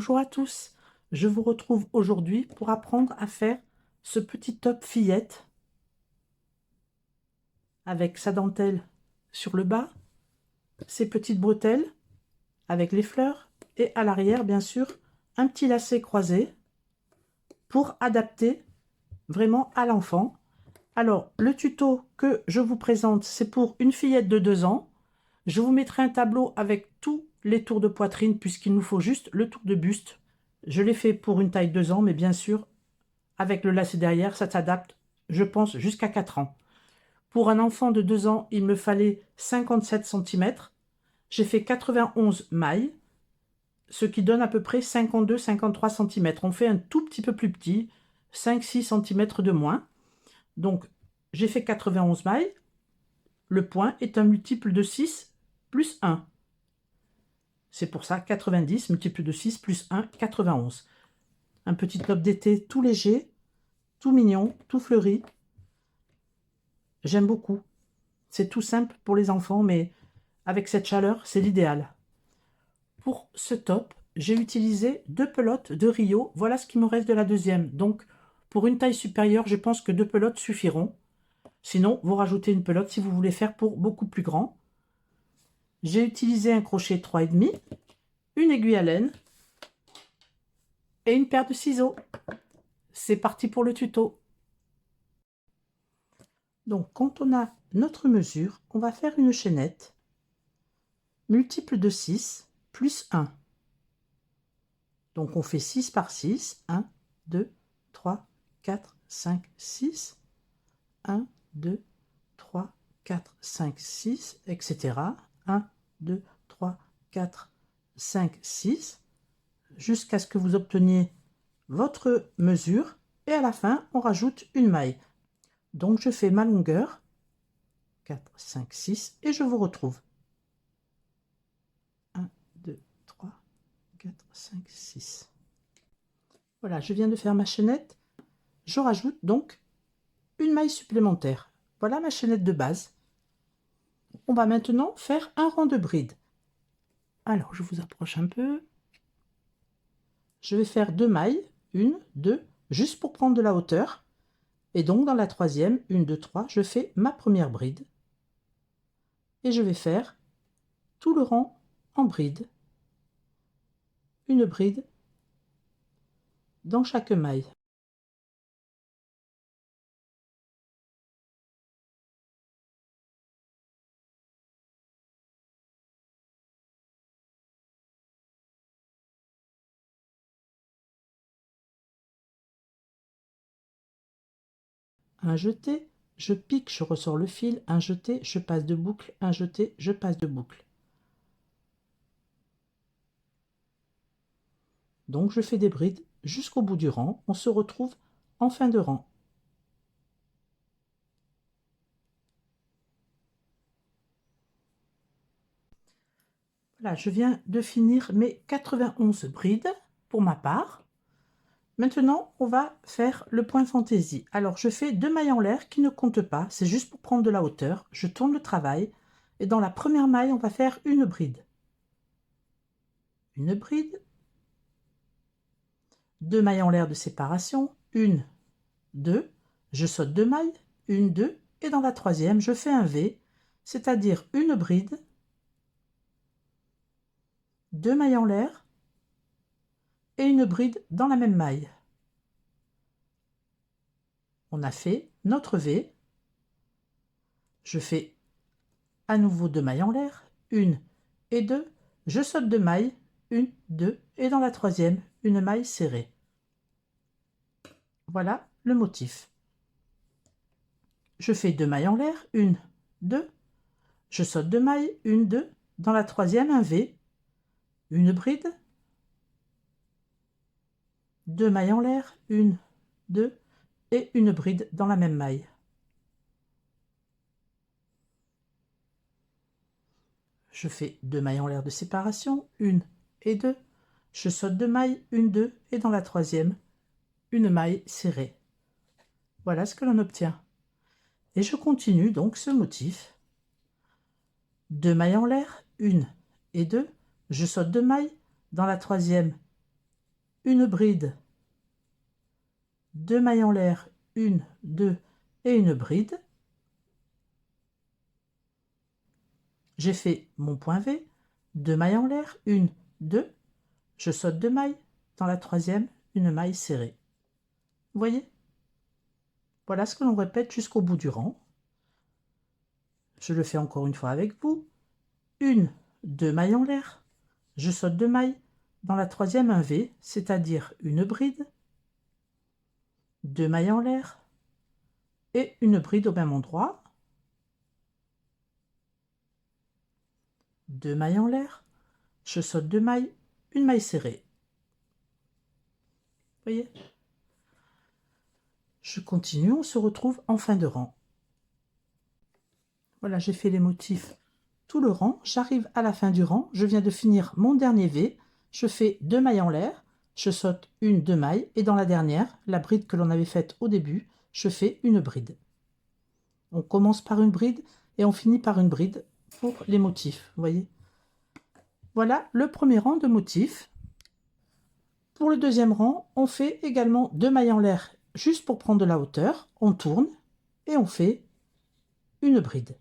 Bonjour à tous, je vous retrouve aujourd'hui pour apprendre à faire ce petit top fillette avec sa dentelle sur le bas, ses petites bretelles avec les fleurs et à l'arrière bien sûr un petit lacet croisé pour adapter vraiment à l'enfant. Alors le tuto que je vous présente c'est pour une fillette de 2 ans. Je vous mettrai un tableau avec tous les tours de poitrine puisqu'il nous faut juste le tour de buste. Je l'ai fait pour une taille 2 ans, mais bien sûr, avec le lacet derrière, ça s'adapte, je pense, jusqu'à 4 ans. Pour un enfant de 2 ans, il me fallait 57 cm. J'ai fait 91 mailles, ce qui donne à peu près 52-53 cm. On fait un tout petit peu plus petit, 5-6 cm de moins. Donc, j'ai fait 91 mailles. Le point est un multiple de 6 plus 1. C'est pour ça 90 multiple de 6 plus 1, 91. Un petit top d'été tout léger, tout mignon, tout fleuri. J'aime beaucoup. C'est tout simple pour les enfants, mais avec cette chaleur, c'est l'idéal. Pour ce top, j'ai utilisé 2 pelotes de Rio. Voilà ce qui me reste de la deuxième. Donc, pour une taille supérieure, je pense que 2 pelotes suffiront. Sinon, vous rajoutez une pelote si vous voulez faire pour beaucoup plus grand. J'ai utilisé un crochet 3,5, une aiguille à laine et une paire de ciseaux. C'est parti pour le tuto. Donc, quand on a notre mesure, on va faire une chaînette multiple de 6 plus 1. Donc, on fait 6 par 6. 1, 2, 3, 4, 5, 6. 1, 2, 3, 4, 5, 6, etc. 1, 2, 3, 4, 5, 6, jusqu'à ce que vous obteniez votre mesure. Et à la fin, on rajoute une maille. Donc, je fais ma longueur, 4, 5, 6, et je vous retrouve. 1, 2, 3, 4, 5, 6. Voilà, je viens de faire ma chaînette. Je rajoute donc une maille supplémentaire. Voilà ma chaînette de base. On va maintenant faire un rang de bride. Alors, je vous approche un peu. Je vais faire 2 mailles, 1, 2, juste pour prendre de la hauteur. Et donc, dans la troisième, 1, 2, 3, je fais ma première bride. Et je vais faire tout le rang en bride. Une bride dans chaque maille. Un jeté, je pique, je ressors le fil, un jeté, je passe de boucle, un jeté, je passe de boucle. Donc je fais des brides jusqu'au bout du rang. On se retrouve en fin de rang. Voilà, je viens de finir mes 91 brides pour ma part. Maintenant, on va faire le point fantaisie. Alors, je fais 2 mailles en l'air qui ne comptent pas. C'est juste pour prendre de la hauteur. Je tourne le travail. Et dans la première maille, on va faire une bride. Une bride. 2 mailles en l'air de séparation. 1, 2. Je saute 2 mailles. 1, 2. Et dans la troisième, je fais un V, c'est-à-dire une bride. 2 mailles en l'air. Et une bride dans la même maille. On a fait notre V. Je fais à nouveau 2 mailles en l'air, 1 et 2, je saute 2 mailles, 1, 2, et dans la troisième, une maille serrée. Voilà le motif. Je fais 2 mailles en l'air, 1, 2, je saute 2 mailles, 1, 2, dans la troisième, un V, une bride, 2 mailles en l'air, 1, 2, et une bride dans la même maille. Je fais 2 mailles en l'air de séparation, 1 et 2, je saute 2 mailles, 1, 2, et dans la troisième, une maille serrée. Voilà ce que l'on obtient. Et je continue donc ce motif. 2 mailles en l'air, 1 et 2, je saute 2 mailles, dans la troisième, une bride, 2 mailles en l'air, 1, 2 et une bride. J'ai fait mon point V, 2 mailles en l'air, 1, 2, je saute 2 mailles, dans la troisième, une maille serrée. Vous voyez? Voilà ce que l'on répète jusqu'au bout du rang. Je le fais encore une fois avec vous. 1, 2 mailles en l'air, je saute 2 mailles, dans la troisième un V, c'est-à-dire une bride, 2 mailles en l'air et une bride au même endroit, 2 mailles en l'air, je saute 2 mailles, une maille serrée. Vous voyez? Je continue, on se retrouve en fin de rang. Voilà, j'ai fait les motifs tout le rang, j'arrive à la fin du rang, je viens de finir mon dernier V, je fais 2 mailles en l'air, je saute une, 2 mailles, et dans la dernière, la bride que l'on avait faite au début, je fais une bride. On commence par une bride et on finit par une bride pour les motifs, vous voyez. Voilà le premier rang de motifs. Pour le deuxième rang, on fait également 2 mailles en l'air juste pour prendre de la hauteur, on tourne et on fait une bride.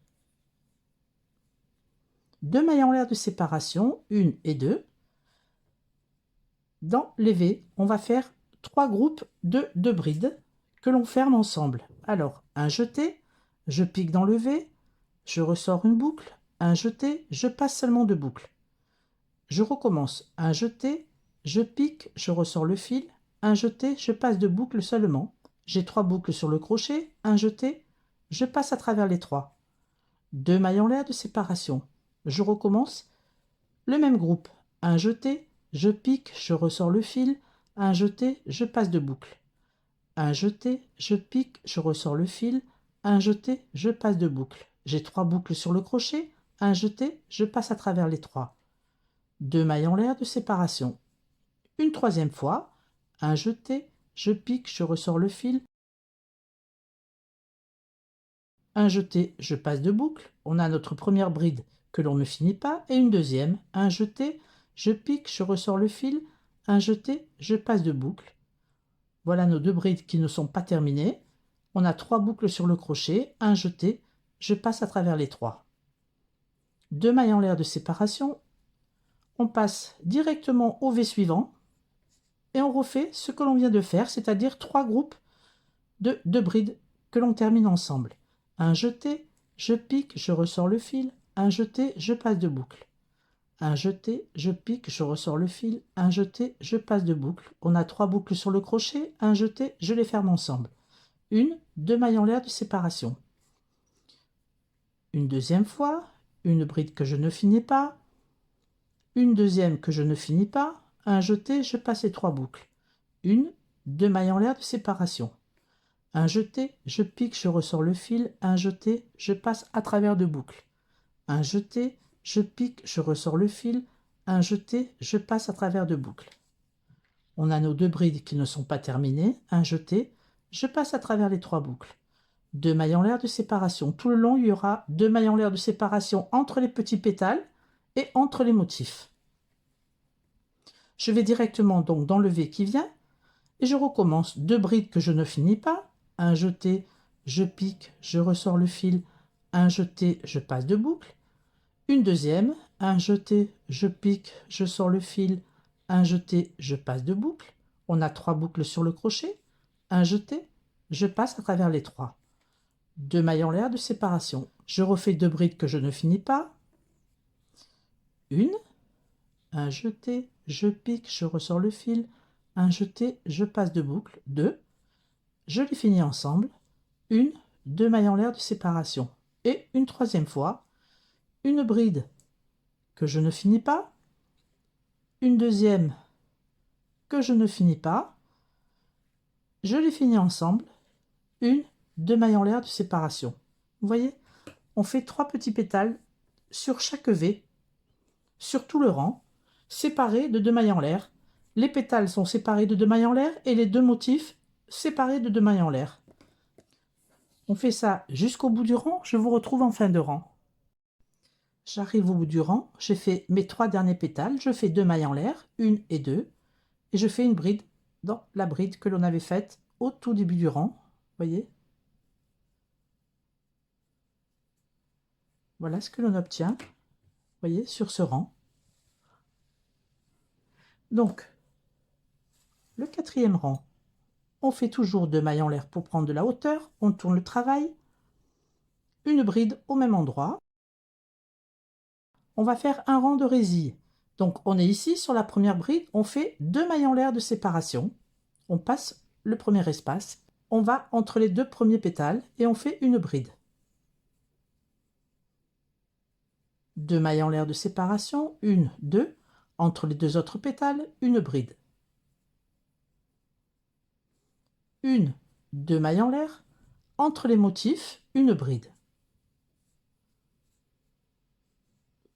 2 mailles en l'air de séparation, 1 et 2. Dans les V, on va faire 3 groupes de 2 brides que l'on ferme ensemble. Alors, un jeté, je pique dans le V, je ressors une boucle, un jeté, je passe seulement 2 boucles. Je recommence, un jeté, je pique, je ressors le fil, un jeté, je passe 2 boucles seulement. J'ai 3 boucles sur le crochet, un jeté, je passe à travers les 3. 2 mailles en l'air de séparation. Je recommence le même groupe, un jeté, je pique, je ressors le fil, un jeté, je passe 2 boucles. Un jeté, je pique, je ressors le fil, un jeté, je passe 2 boucles. J'ai 3 boucles sur le crochet, un jeté, je passe à travers les 3. 2 mailles en l'air de séparation. Une troisième fois, un jeté, je pique, je ressors le fil, un jeté, je passe 2 boucles. On a notre première bride que l'on ne finit pas et une deuxième, un jeté, je pique, je ressors le fil, un jeté, je passe 2 boucles. Voilà nos 2 brides qui ne sont pas terminées. On a 3 boucles sur le crochet, un jeté, je passe à travers les 3. 2 mailles en l'air de séparation, on passe directement au V suivant et on refait ce que l'on vient de faire, c'est-à-dire 3 groupes de 2 brides que l'on termine ensemble. Un jeté, je pique, je ressors le fil, un jeté, je passe 2 boucles. Un jeté, je pique, je ressors le fil, un jeté, je passe 2 boucles. On a 3 boucles sur le crochet, un jeté, je les ferme ensemble. 2 mailles en l'air de séparation. Une deuxième fois, une bride que je ne finis pas, une deuxième que je ne finis pas, un jeté, je passe les 3 boucles. 2 mailles en l'air de séparation. Un jeté, je pique, je ressors le fil, un jeté, je passe à travers 2 boucles. Un jeté, je pique, je ressors le fil, un jeté, je passe à travers 2 boucles. On a nos 2 brides qui ne sont pas terminées, un jeté, je passe à travers les 3 boucles. 2 mailles en l'air de séparation. Tout le long, il y aura 2 mailles en l'air de séparation entre les petits pétales et entre les motifs. Je vais directement donc dans le V qui vient et je recommence 2 brides que je ne finis pas, un jeté, je pique, je ressors le fil, un jeté, je passe 2 boucles, une deuxième, un jeté, je pique, je sors le fil, un jeté, je passe 2 boucles, on a 3 boucles sur le crochet, un jeté, je passe à travers les 3. 2 mailles en l'air de séparation. Je refais 2 brides que je ne finis pas, une, un jeté, je pique, je ressors le fil, un jeté, je passe 2 boucles, 2, je les finis ensemble, 2 mailles en l'air de séparation. Et une troisième fois, une bride que je ne finis pas, une deuxième que je ne finis pas, je les finis ensemble, 2 mailles en l'air de séparation. Vous voyez, on fait 3 petits pétales sur chaque V, sur tout le rang, séparés de 2 mailles en l'air. Les pétales sont séparés de 2 mailles en l'air et les 2 motifs séparés de 2 mailles en l'air. On fait ça jusqu'au bout du rang, je vous retrouve en fin de rang. J'arrive au bout du rang, j'ai fait mes 3 derniers pétales, je fais 2 mailles en l'air, 1 et 2, et je fais une bride dans la bride que l'on avait faite au tout début du rang. Voyez, voilà ce que l'on obtient, voyez, sur ce rang. Donc le quatrième rang, on fait toujours 2 mailles en l'air pour prendre de la hauteur, on tourne le travail, une bride au même endroit. On va faire un rang de résille. Donc on est ici sur la première bride, on fait 2 mailles en l'air de séparation, on passe le premier espace, on va entre les 2 premiers pétales et on fait une bride. 2 mailles en l'air de séparation, 1, 2, entre les 2 autres pétales, une bride. 1, 2 mailles en l'air, entre les motifs, une bride.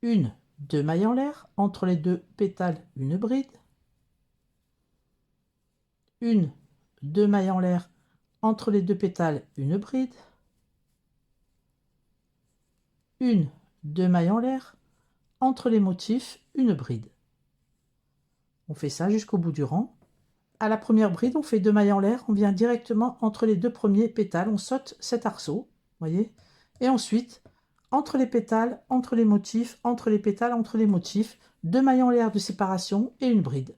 1, 2 mailles en l'air, entre les 2 pétales, une bride. 1, 2 mailles en l'air, entre les 2 pétales, une bride. 1, 2 mailles en l'air, entre les motifs, une bride. On fait ça jusqu'au bout du rang. À la première bride, on fait 2 mailles en l'air, on vient directement entre les 2 premiers pétales, on saute cet arceau, voyez, et ensuite, entre les pétales, entre les motifs, entre les pétales, entre les motifs, 2 mailles en l'air de séparation et une bride.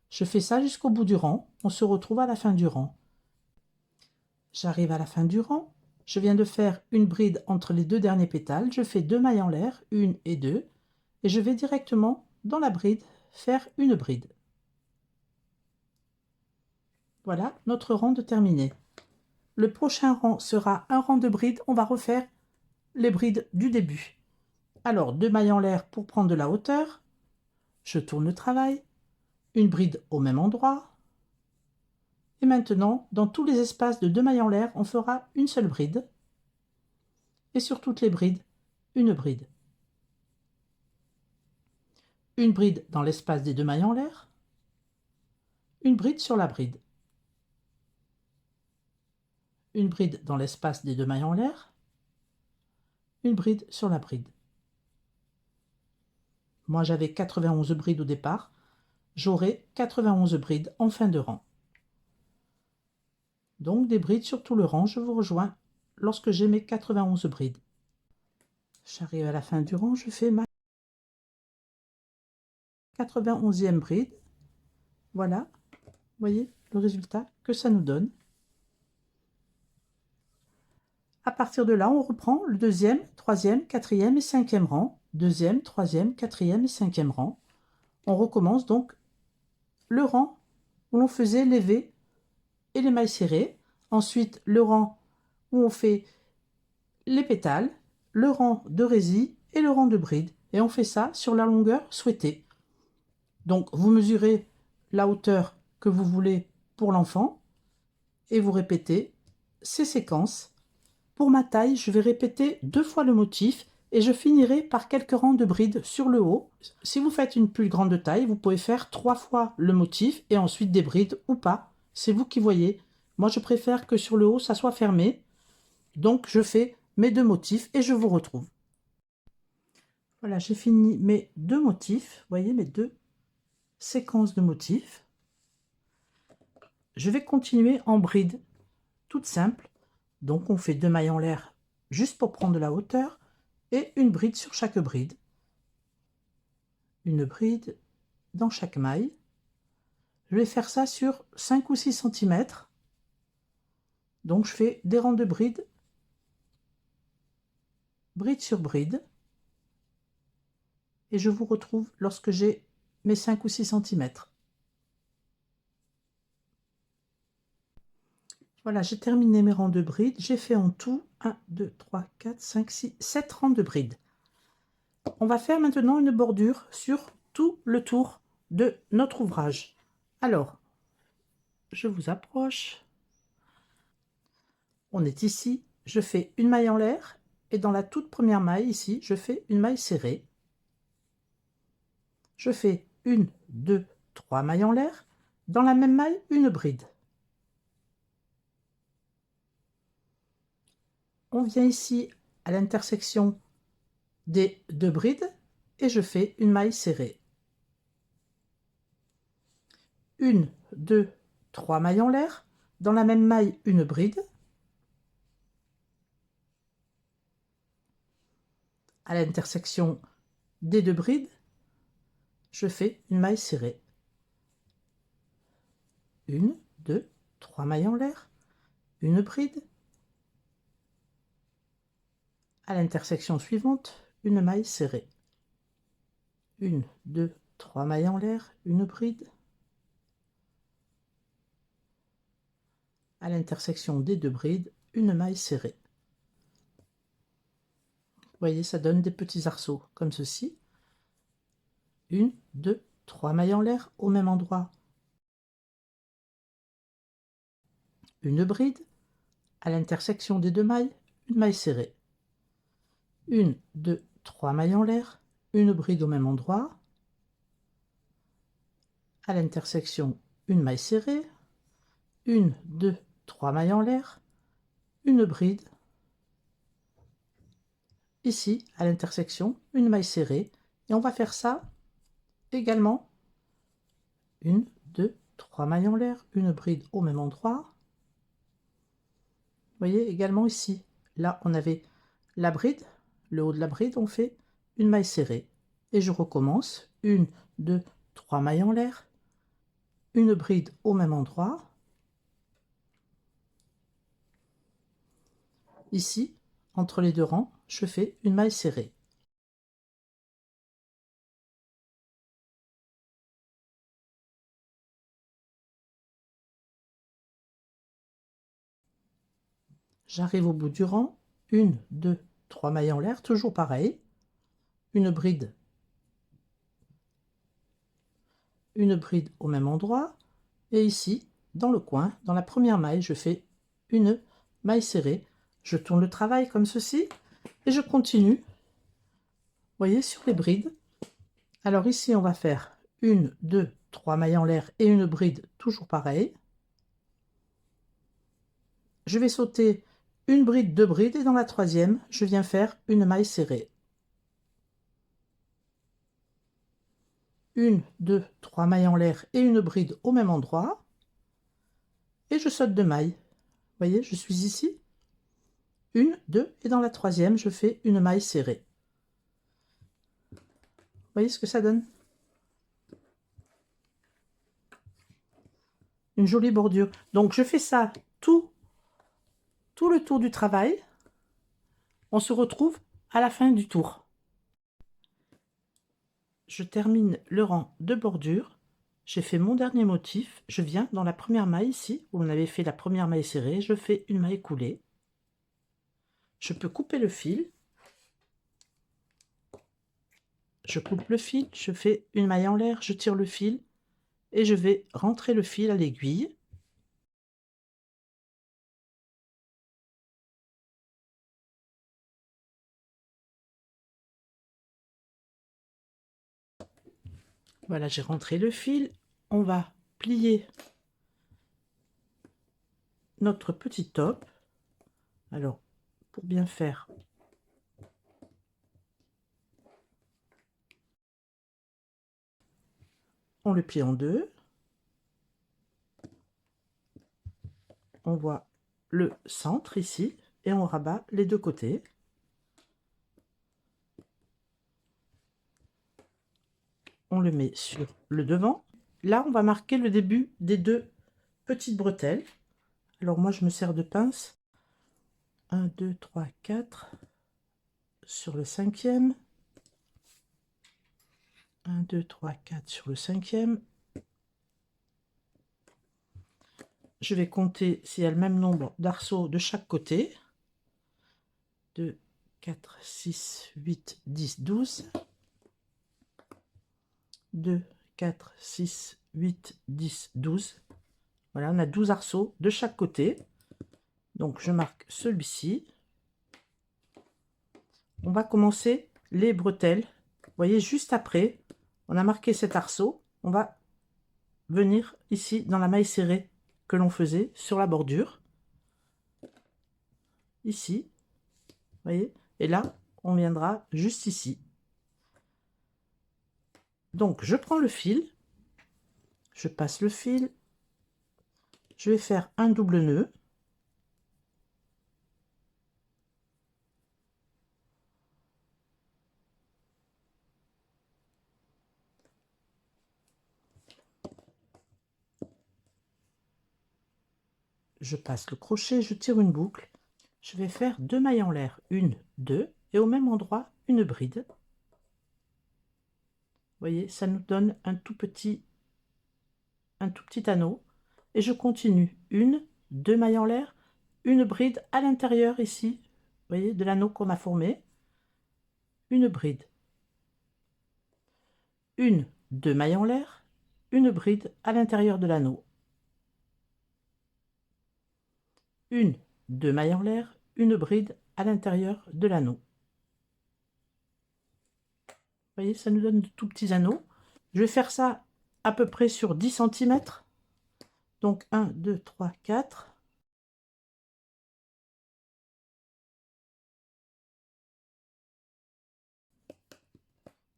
Je fais ça jusqu'au bout du rang, on se retrouve à la fin du rang. J'arrive à la fin du rang, je viens de faire une bride entre les 2 derniers pétales, je fais 2 mailles en l'air, 1 et 2, et je vais directement dans la bride faire une bride. Voilà notre rang de terminé. Le prochain rang sera un rang de brides, on va refaire les brides du début. Alors 2 mailles en l'air pour prendre de la hauteur, je tourne le travail, une bride au même endroit, et maintenant dans tous les espaces de 2 mailles en l'air, on fera une seule bride, et sur toutes les brides, une bride. Une bride dans l'espace des 2 mailles en l'air, une bride sur la bride. Une bride dans l'espace des 2 mailles en l'air, une bride sur la bride. Moi j'avais 91 brides au départ, j'aurai 91 brides en fin de rang. Donc des brides sur tout le rang, je vous rejoins lorsque j'ai mes 91 brides. J'arrive à la fin du rang, je fais ma 91e bride. Voilà, vous voyez le résultat que ça nous donne. À partir de là, on reprend le deuxième, troisième, quatrième et cinquième rang. Deuxième, troisième, quatrième et cinquième rang. On recommence donc le rang où l'on faisait les V et les mailles serrées. Ensuite, le rang où on fait les pétales, le rang de résille et le rang de bride. Et on fait ça sur la longueur souhaitée. Donc, vous mesurez la hauteur que vous voulez pour l'enfant et vous répétez ces séquences. Pour ma taille, je vais répéter 2 fois le motif et je finirai par quelques rangs de brides sur le haut. Si vous faites une plus grande taille, vous pouvez faire 3 fois le motif et ensuite des brides ou pas. C'est vous qui voyez. Moi, je préfère que sur le haut, ça soit fermé. Donc, je fais mes 2 motifs et je vous retrouve. Voilà, j'ai fini mes 2 motifs. Vous voyez, mes 2 séquences de motifs. Je vais continuer en bride, toute simple. Donc, on fait 2 mailles en l'air juste pour prendre de la hauteur et une bride sur chaque bride. Une bride dans chaque maille. Je vais faire ça sur 5 ou 6 cm. Donc, je fais des rangs de brides, bride sur bride. Et je vous retrouve lorsque j'ai mes 5 ou 6 cm. Voilà, j'ai terminé mes rangs de brides. J'ai fait en tout 1, 2, 3, 4, 5, 6, 7 rangs de brides. On va faire maintenant une bordure sur tout le tour de notre ouvrage. Alors, je vous approche. On est ici, je fais une maille en l'air et dans la toute première maille ici, je fais une maille serrée. Je fais 1, 2, 3 mailles en l'air. Dans la même maille, une bride. On vient ici à l'intersection des 2 brides et je fais une maille serrée. 1, 2, 3 mailles en l'air. Dans la même maille, une bride. À l'intersection des deux brides, je fais une maille serrée. 1, 2, 3 mailles en l'air, une bride. À l'intersection suivante, une maille serrée. 1, 2, 3 mailles en l'air, une bride. À l'intersection des deux brides, une maille serrée. Vous voyez, ça donne des petits arceaux comme ceci. 1, 2, 3 mailles en l'air au même endroit. Une bride. À l'intersection des deux mailles, une maille serrée. 1, 2, 3 mailles en l'air, une bride au même endroit. À l'intersection, une maille serrée. 1, 2, 3 mailles en l'air, une bride. Ici, à l'intersection, une maille serrée. Et on va faire ça également. 1, 2, 3 mailles en l'air, une bride au même endroit. Vous voyez également ici. Là, on avait la bride, le haut de la bride, on fait une maille serrée. Et je recommence. 1, 2, 3 mailles en l'air, une bride au même endroit. Ici, entre les deux rangs, je fais une maille serrée. J'arrive au bout du rang, 1, 2, 3 mailles en l'air, toujours pareil, une bride au même endroit, et ici, dans le coin, dans la première maille, je fais une maille serrée, je tourne le travail comme ceci, et je continue, vous voyez, sur les brides. Alors ici, on va faire 1, 2, 3 mailles en l'air et une bride, toujours pareil. Je vais sauter une bride, deux brides, et dans la troisième, je viens faire une maille serrée. 1, 2, 3 mailles en l'air et une bride au même endroit. Et je saute 2 mailles. Vous voyez, je suis ici. 1, 2, et dans la troisième, je fais une maille serrée. Vous voyez ce que ça donne? Une jolie bordure. Donc, je fais ça tout le tour du travail. On se retrouve à la fin du tour. Je termine le rang de bordure. J'ai fait mon dernier motif. Je viens dans la première maille ici, où on avait fait la première maille serrée. Je fais une maille coulée. Je peux couper le fil. Je coupe le fil, je fais une maille en l'air, je tire le fil et je vais rentrer le fil à l'aiguille. Voilà, j'ai rentré le fil. On va plier notre petit top. Alors, pour bien faire, on le plie en deux. On voit le centre ici et on rabat les deux côtés. On le met sur le devant. Là, on va marquer le début des deux petites bretelles. Alors moi, je me sers de pince. 1, 2, 3, 4 sur le cinquième. 1, 2, 3, 4 sur le cinquième. Je vais compter s'il y a le même nombre d'arceaux de chaque côté. 2, 4, 6, 8, 10, 12. 2, 4, 6, 8, 10, 12. Voilà, on a 12 arceaux de chaque côté. Donc, je marque celui-ci. On va commencer les bretelles. Vous voyez, juste après, on a marqué cet arceau. On va venir ici dans la maille serrée que l'on faisait sur la bordure. Ici, vous voyez, et là, on viendra juste ici. Donc, je prends le fil, je passe le fil, je vais faire un double nœud, je passe le crochet, je tire une boucle, je vais faire 2 mailles en l'air, 1, 2, et au même endroit une bride. Vous voyez, ça nous donne un tout petit anneau, et je continue, 1, 2 mailles en l'air, une bride à l'intérieur ici, vous voyez, de l'anneau qu'on a formé, une bride, 1, 2 mailles en l'air, une bride à l'intérieur de l'anneau, 1, 2 mailles en l'air, une bride à l'intérieur de l'anneau. Vous voyez, ça nous donne de tout petits anneaux. Je vais faire ça à peu près sur 10 cm. Donc 1, 2, 3, 4.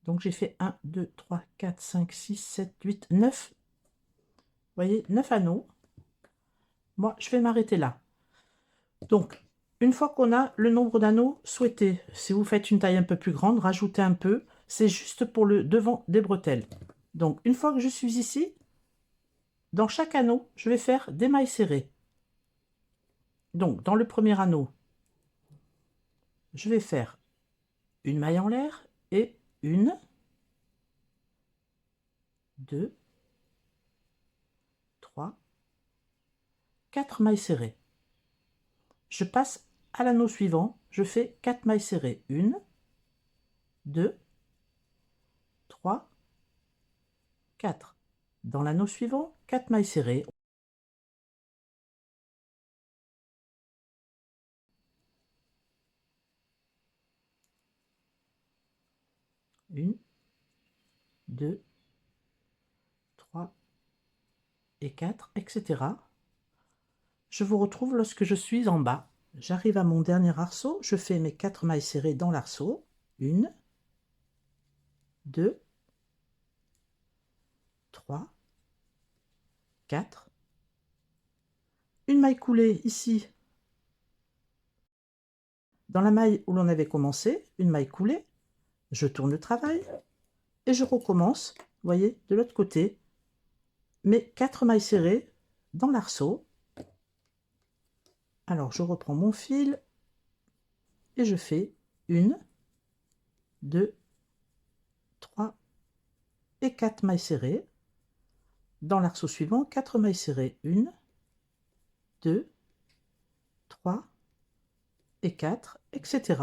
Donc j'ai fait 1, 2, 3, 4, 5, 6, 7, 8, 9. Vous voyez, 9 anneaux. Moi, je vais m'arrêter là. Donc, une fois qu'on a le nombre d'anneaux souhaité, si vous faites une taille un peu plus grande, rajoutez un peu. C'est juste pour le devant des bretelles. Donc, une fois que je suis ici, dans chaque anneau, je vais faire des mailles serrées. Donc, dans le premier anneau, je vais faire une maille en l'air et une, 2, 3, 4 mailles serrées. Je passe à l'anneau suivant, je fais 4 mailles serrées. 1, 2, 3, 4. Dans l'anneau suivant, 4 mailles serrées. 1, 2, 3 et 4, etc. Je vous retrouve lorsque je suis en bas. J'arrive à mon dernier arceau, je fais mes 4 mailles serrées dans l'arceau. 1, 2, 3, 4. Une maille coulée ici, dans la maille où l'on avait commencé, une maille coulée. Je tourne le travail et je recommence, vous voyez, de l'autre côté, mes 4 mailles serrées dans l'arceau. Alors je reprends mon fil et je fais 1, 2, 3 et 4 mailles serrées. Dans l'arceau suivant, 4 mailles serrées. 1, 2, 3 et 4, etc.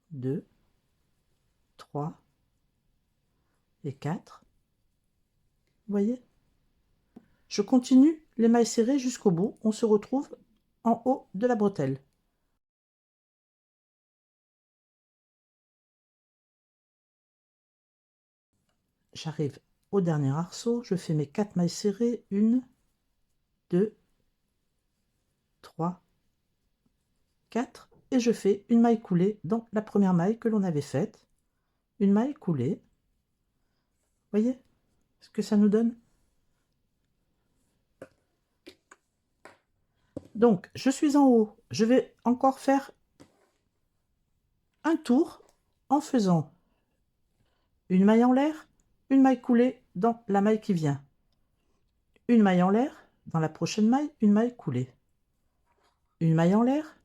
2, 3 et 4. Vous voyez? Je continue les mailles serrées jusqu'au bout. On se retrouve en haut de la bretelle. J'arrive au dernier arceau, je fais mes 4 mailles serrées, 1, 2, 3, 4, et je fais une maille coulée dans la première maille que l'on avait faite. Une maille coulée. Vous voyez ce que ça nous donne? Donc, je suis en haut. Je vais encore faire un tour en faisant une maille en l'air, une maille coulée dans la maille qui vient. Une maille en l'air, dans la prochaine maille, une maille coulée. Une maille en l'air,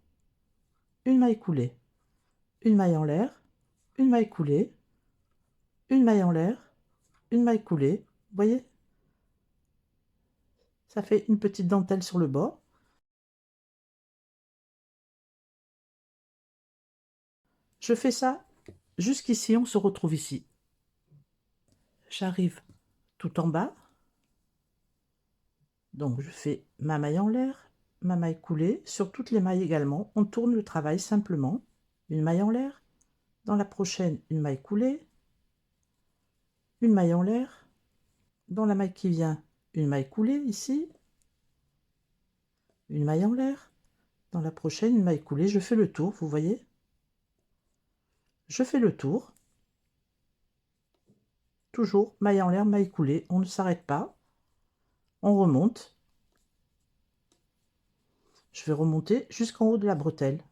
une maille coulée. Une maille en l'air, une maille coulée. Une maille en l'air, une maille coulée. Vous voyez? Ça fait une petite dentelle sur le bord. Je fais ça jusqu'ici, on se retrouve ici. J'arrive tout en bas. Donc je fais ma maille en l'air, ma maille coulée, sur toutes les mailles également. On tourne le travail simplement. Une maille en l'air, dans la prochaine, une maille coulée, une maille en l'air, dans la maille qui vient, une maille coulée ici, une maille en l'air, dans la prochaine, une maille coulée. Je fais le tour, vous voyez? Je fais le tour. toujours maille en l'air, maille coulée, on ne s'arrête pas, on remonte. Je vais remonter jusqu'en haut de la bretelle.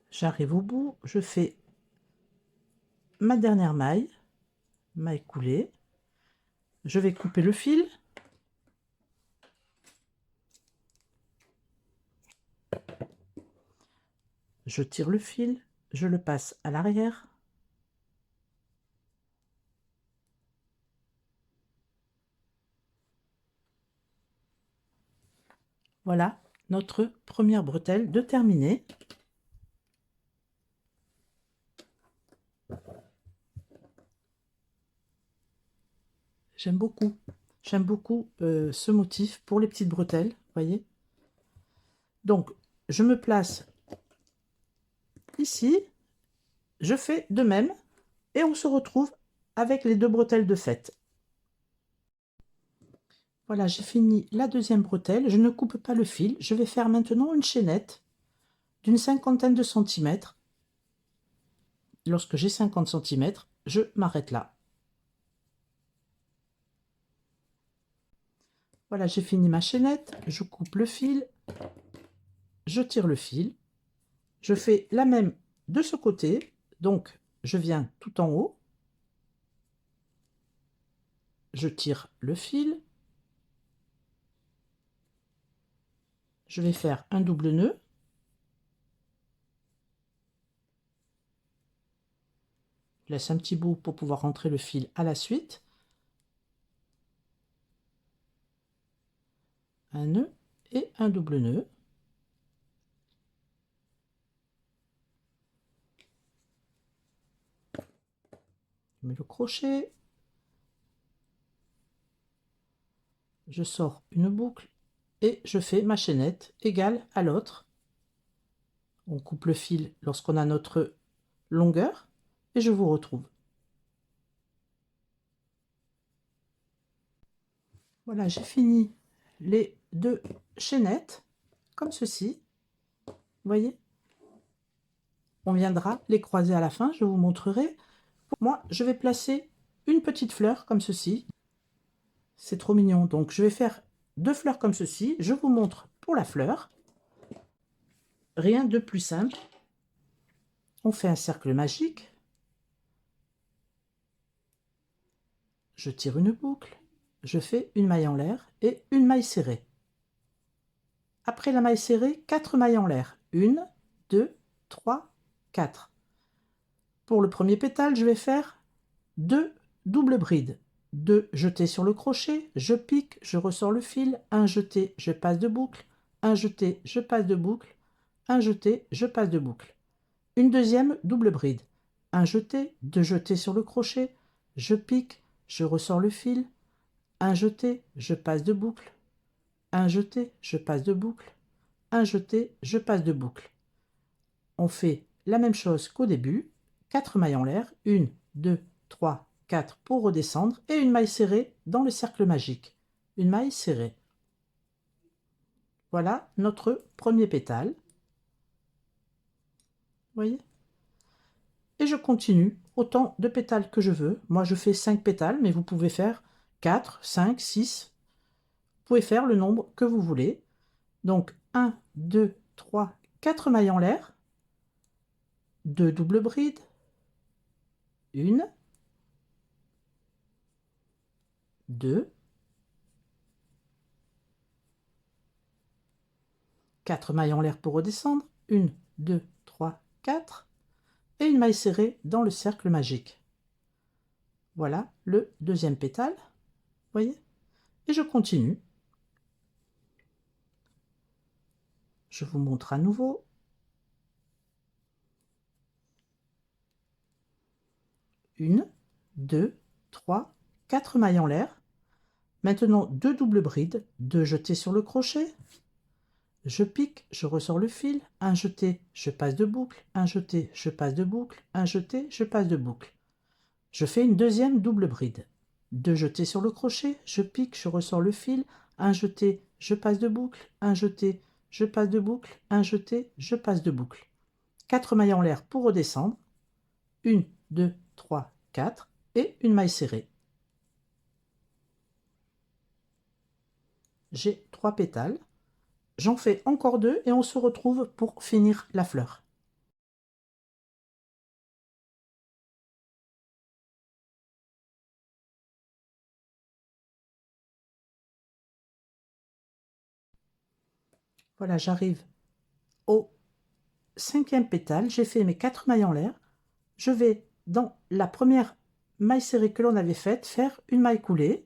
J'arrive au bout, je fais ma dernière maille, maille coulée. Je vais couper le fil. Je tire le fil, je le passe à l'arrière. Voilà notre première bretelle de terminée. J'aime beaucoup. J'aime beaucoup ce motif pour les petites bretelles, voyez. Donc, je me place ici, je fais de même et on se retrouve avec les deux bretelles de fête. Voilà, j'ai fini la deuxième bretelle. Je ne coupe pas le fil. Je vais faire maintenant une chaînette d'une cinquantaine de centimètres. Lorsque j'ai 50 centimètres, je m'arrête là. Voilà, j'ai fini ma chaînette. Je coupe le fil. Je tire le fil. Je fais la même de ce côté. Donc, je viens tout en haut. Je tire le fil. Je vais faire un double nœud. Je laisse un petit bout pour pouvoir rentrer le fil à la suite. Un nœud et un double nœud. Je mets le crochet. Je sors une boucle et je fais ma chaînette égale à l'autre. On coupe le fil lorsqu'on a notre longueur et je vous retrouve. Voilà, j'ai fini les deux chaînettes comme ceci. Vous voyez, on viendra les croiser à la fin, je vous montrerai. Moi, je vais placer une petite fleur comme ceci. C'est trop mignon. Donc, je vais faire deux fleurs comme ceci. Je vous montre pour la fleur. Rien de plus simple. On fait un cercle magique. Je tire une boucle. Je fais une maille en l'air et une maille serrée. Après la maille serrée, 4 mailles en l'air. 1, 2, 3, 4. Pour le premier pétale, je vais faire 2 doubles brides. 2 jetés sur le crochet, je pique, je ressors le fil, 1 jeté, je passe de boucle, 1 jeté, je passe de boucle, 1 jeté, je passe de boucle. Une deuxième double bride. 1 jeté, 2 jetés sur le crochet, je pique, je ressors le fil, 1 jeté, je passe de boucle, 1 jeté, je passe de boucle, 1 jeté, je passe de boucle. On fait la même chose qu'au début, 4 mailles en l'air, 1, 2, 3, 4 pour redescendre et une maille serrée dans le cercle magique. Une maille serrée. Voilà notre premier pétale. Vous voyez? Et je continue autant de pétales que je veux. Moi, je fais 5 pétales, mais vous pouvez faire 4, 5, 6. Vous pouvez faire le nombre que vous voulez. Donc, 1, 2, 3, 4 mailles en l'air. 2 doubles brides. 1, 2, 4 mailles en l'air pour redescendre. 1, 2, 3, 4. Et une maille serrée dans le cercle magique. Voilà le deuxième pétale. Voyez? Et je continue. Je vous montre à nouveau. 1, 2, 3, 4 mailles en l'air. Maintenant, 2 doubles brides, 2 jetés sur le crochet. Je pique, je ressors le fil, 1 jeté, je passe de boucle, 1 jeté, je passe de boucle, 1 jeté, je passe de boucle. Je fais une deuxième double bride. 2 jetés sur le crochet, je pique, je ressors le fil, 1 jeté, je passe de boucle, 1 jeté, je passe de boucle, 1 jeté, je passe de boucle. 4 mailles en l'air pour redescendre. 1, 2, 3, 4 et une maille serrée. J'ai 3 pétales. J'en fais encore 2 et on se retrouve pour finir la fleur. Voilà, j'arrive au 5e pétale. J'ai fait mes 4 mailles en l'air. Je vais dans la première maille serrée que l'on avait faite faire une maille coulée.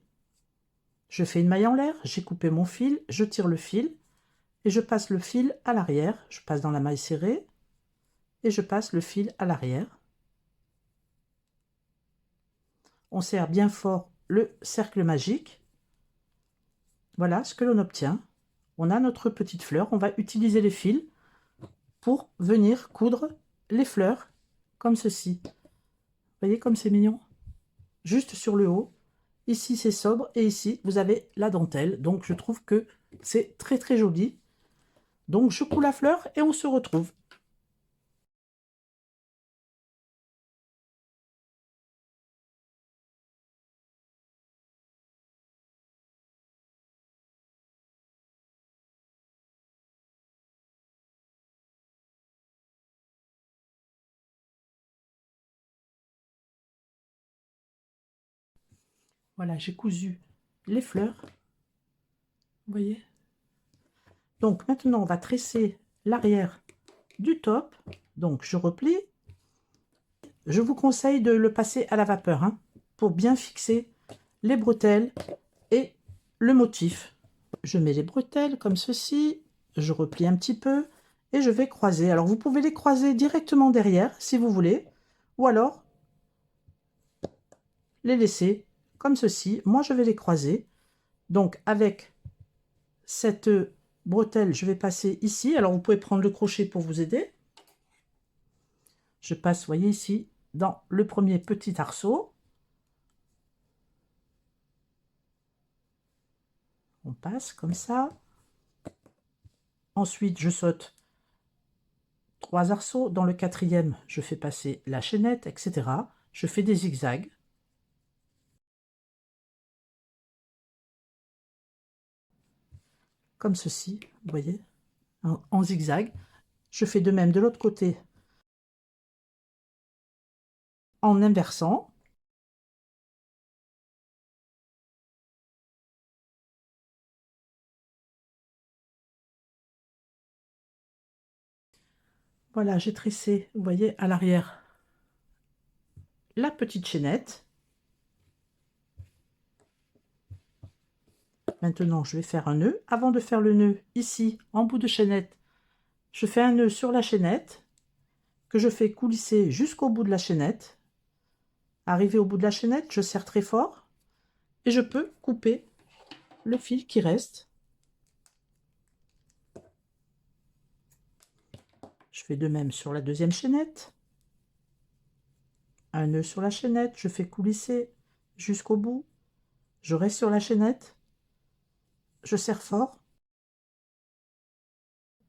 Je fais une maille en l'air, j'ai coupé mon fil, je tire le fil et je passe le fil à l'arrière. Je passe dans la maille serrée et je passe le fil à l'arrière. On serre bien fort le cercle magique. Voilà ce que l'on obtient. On a notre petite fleur. On va utiliser les fils pour venir coudre les fleurs comme ceci. Vous voyez comme c'est mignon? Juste sur le haut. Ici, c'est sobre et ici, vous avez la dentelle. Donc, je trouve que c'est très, très joli. Donc, je couds la fleur et on se retrouve. Voilà, j'ai cousu les fleurs. Vous voyez? Donc, maintenant, on va tresser l'arrière du top. Donc, je replie. Je vous conseille de le passer à la vapeur hein, pour bien fixer les bretelles et le motif. Je mets les bretelles comme ceci. Je replie un petit peu et je vais croiser. Alors, vous pouvez les croiser directement derrière si vous voulez. Ou alors, les laisser comme ceci. Moi, je vais les croiser. Donc, avec cette bretelle, je vais passer ici. Alors, vous pouvez prendre le crochet pour vous aider. Je passe, vous voyez ici, dans le premier petit arceau. On passe comme ça. Ensuite, je saute 3 arceaux. Dans le 4e, je fais passer la chaînette, etc. Je fais des zigzags. Comme ceci, vous voyez, en zigzag. Je fais de même de l'autre côté en inversant. Voilà, j'ai tressé, vous voyez, à l'arrière, la petite chaînette. Maintenant, je vais faire un nœud. Avant de faire le nœud, ici, en bout de chaînette, je fais un nœud sur la chaînette que je fais coulisser jusqu'au bout de la chaînette. Arrivé au bout de la chaînette, je serre très fort et je peux couper le fil qui reste. Je fais de même sur la 2e chaînette. Un nœud sur la chaînette, je fais coulisser jusqu'au bout. Je reste sur la chaînette. Je serre fort.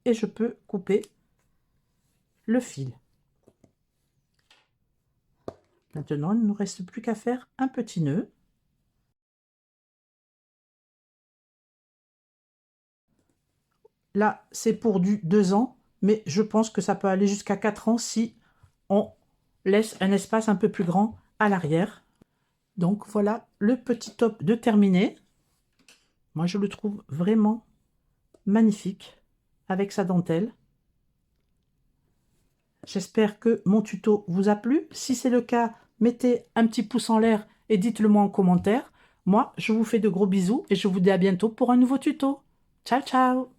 Et je peux couper le fil. Maintenant, il ne nous reste plus qu'à faire un petit nœud. Là, c'est pour du 2 ans, mais je pense que ça peut aller jusqu'à 4 ans si on laisse un espace un peu plus grand à l'arrière. Donc voilà le petit top de terminé. Moi, je le trouve vraiment magnifique avec sa dentelle. J'espère que mon tuto vous a plu. Si c'est le cas, mettez un petit pouce en l'air et dites-le moi en commentaire. Moi, je vous fais de gros bisous et je vous dis à bientôt pour un nouveau tuto. Ciao, ciao!